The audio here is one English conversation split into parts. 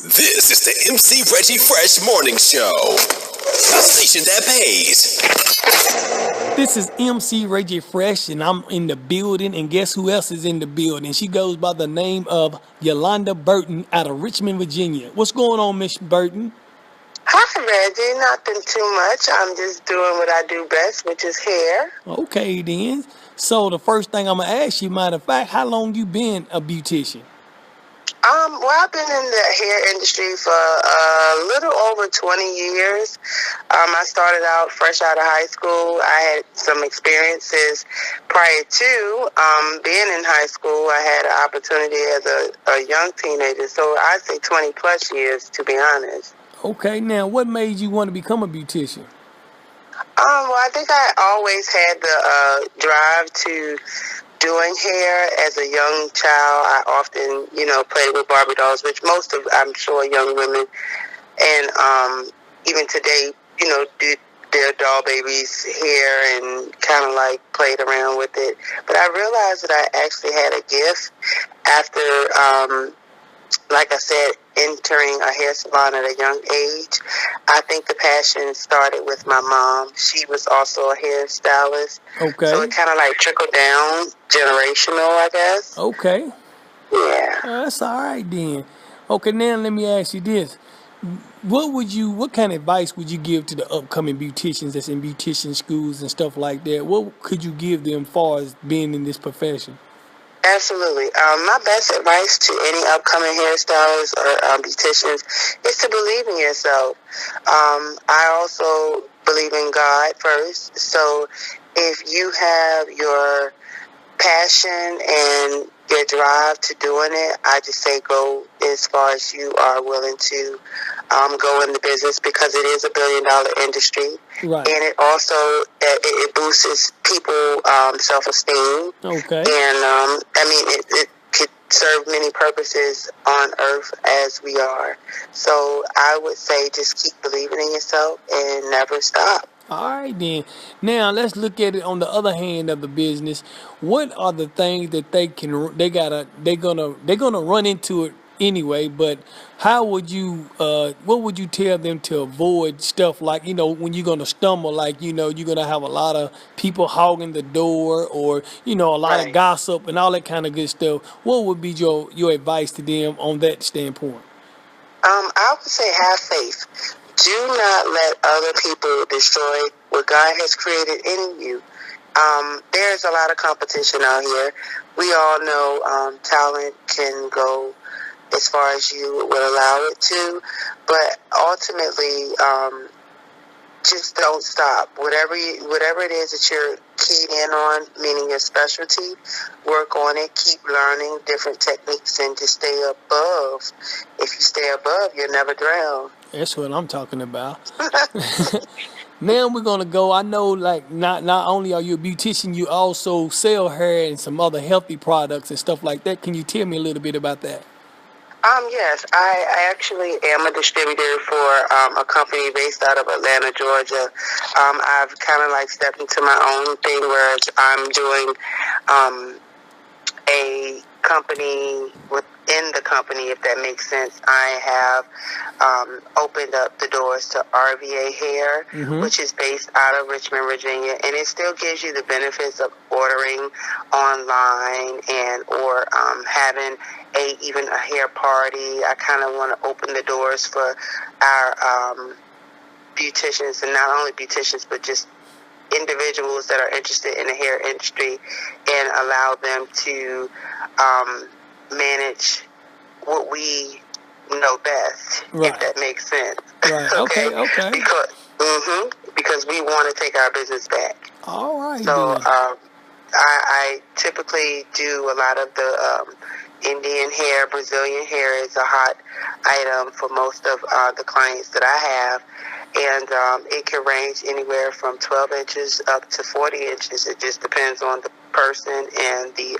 This is the MC Reggie Fresh Morning Show, a station that pays. This is MC Reggie Fresh, and I'm in the building. And guess who else is in the building? She goes by the name of Yolanda Burton out of Richmond, Virginia. What's going on, Miss Burton? Hi, Reggie. Nothing too much. I'm just doing what I do best, which is hair. Okay, then. So the first thing I'm gonna ask you, matter of fact, how long you been a beautician? Well, I've been in the hair industry for a little over 20 years. I started out fresh out of high school. I had some experiences prior to being in high school. I had an opportunity as a young teenager, so I'd say 20 plus years, to be honest. Okay, now what made you want to become a beautician? Well, I think I always had the drive to doing hair. As a young child, I often, played with Barbie dolls, which most of, I'm sure, young women and even today, do their doll babies' hair and kind of like played around with it. But I realized that I actually had a gift after, like I said, entering a hair salon at a young age. I think the passion started with my mom. She was also a hairstylist. Okay. So it kind of like trickled down, generational, I guess. Okay. Yeah. That's all right then. Okay, now let me ask you this. What kind of advice would you give to the upcoming beauticians that's in beautician schools and stuff like that? What could you give them as far as being in this profession? Absolutely. My best advice to any upcoming hairstylists or beauticians is to believe in yourself. I also believe in God first. So if you have your passion and your drive to doing it, I just say go as far as you are willing to go in the business, because it is a billion-dollar industry. Right. And it also it boosts people self-esteem. Okay. And it could serve many purposes on earth as we are. So I would say just keep believing in yourself and never stop. All right then. Now let's look at it on the other hand of the business. What are the things that they're gonna run into it anyway? But how would you what would you tell them to avoid stuff like, when you're gonna stumble, like, you're gonna have a lot of people hogging the door, or a lot of Right. gossip and all that kind of good stuff. What would be your advice to them on that standpoint? I would say have faith. Do not let other people destroy what God has created in you. There's a lot of competition out here. We all know talent can go as far as you will allow it to, but ultimately, just don't stop. Whatever it is that you're keyed in on, meaning your specialty, work on it. Keep learning different techniques and just stay above. If you stay above, you'll never drown. That's what I'm talking about. Now we're gonna go. I know, like, not only are you a beautician, you also sell hair and some other healthy products and stuff like that. Can you tell me a little bit about that? Yes, I actually am a distributor for a company based out of Atlanta, Georgia. I've kind of like stepped into my own thing where I'm doing a company within the company, if that makes sense. I have opened up the doors to RVA Hair, which is based out of Richmond, Virginia, and it still gives you the benefits of ordering online and or having even a hair party. I kind of want to open the doors for our beauticians, and not only beauticians, but just individuals that are interested in the hair industry, and allow them to manage what we know best, Right. if that makes sense. Right. Okay. Because we want to take our business back. All right. So Then. I typically do a lot of the Indian hair. Brazilian hair is a hot item for most of the clients that I have. And it can range anywhere from 12 inches up to 40 inches. It just depends on the person, and the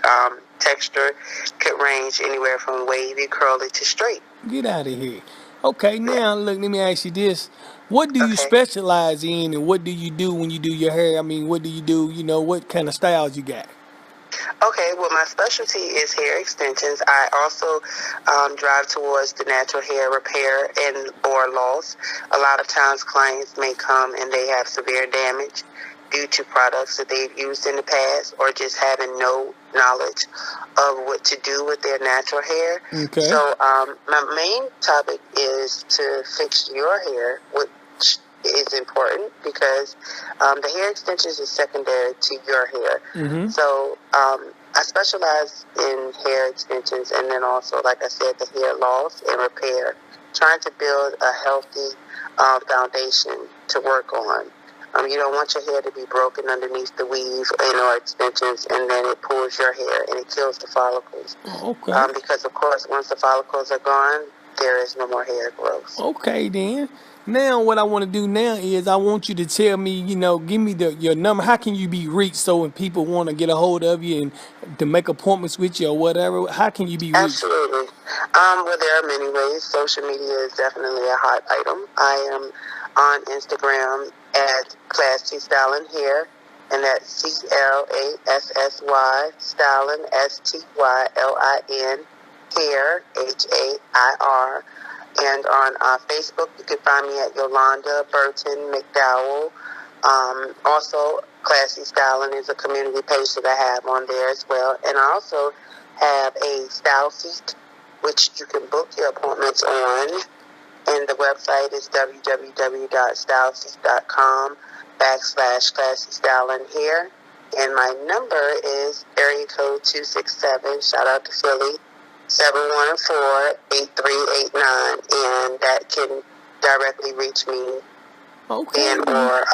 texture could range anywhere from wavy, curly to straight. Get out of here. Okay. Now look. Let me ask you this. What do you Okay. specialize in, and what do you do when you do your hair? I mean, what do you do? What kind of styles you got? Okay, well, my specialty is hair extensions. I also drive towards the natural hair repair and or loss. A lot of times clients may come and they have severe damage due to products that they've used in the past or just having no knowledge of what to do with their natural hair. Okay. So my main topic is to fix your hair, which is important because the hair extensions is secondary to your hair. Mm-hmm. So I specialize in hair extensions and then also, like I said, the hair loss and repair, trying to build a healthy foundation to work on. You don't want your hair to be broken underneath the weave or extensions, and then it pulls your hair and it kills the follicles. Okay. Because, of course, once the follicles are gone, there is no more hair growth. Okay, then. Now, what I want to do now is I want you to tell me, give me your number. How can you be reached so when people want to get a hold of you and to make appointments with you or whatever, how can you be reached? Absolutely. Well, there are many ways. Social media is definitely a hot item. I am on Instagram at Classy Styling Hair, and that's CLASSY Styling STYLIN Hair HAIR. And on Facebook, you can find me at Yolanda Burton-McDowell. Also, Classy Styling is a community page that I have on there as well. And I also have a style sheet, which you can book your appointments on. And the website is www.styleseat.com/Classy Styling Hair. And my number is area code 267, shout out to Philly, 714-8389, and that can directly reach me. Okay. And or,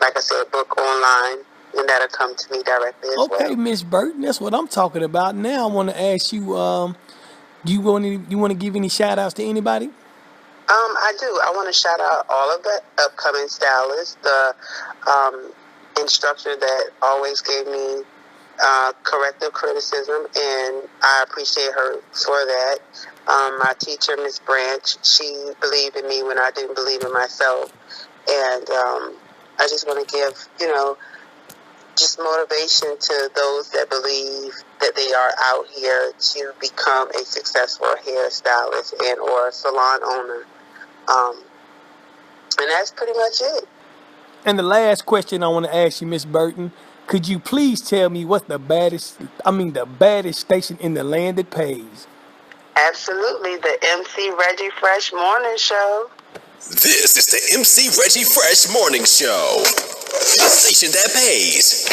like I said, book online, and that'll come to me directly as well. Okay, Miss Burton, that's what I'm talking about. Now I want to ask you, do you want to give any shout outs to anybody? I do. I want to shout out all of the upcoming stylists, the instructor that always gave me corrective criticism, and I appreciate her for that. My teacher, Miss Branch, she believed in me when I didn't believe in myself, and I just want to give, just motivation to those that believe that they are out here to become a successful hairstylist and or salon owner. And that's pretty much it. And the last question I want to ask you, Miss Burton, could you please tell me what's the baddest station in the land that pays? Absolutely, the MC Reggie Fresh Morning Show. This is the MC Reggie Fresh Morning Show, the station that pays.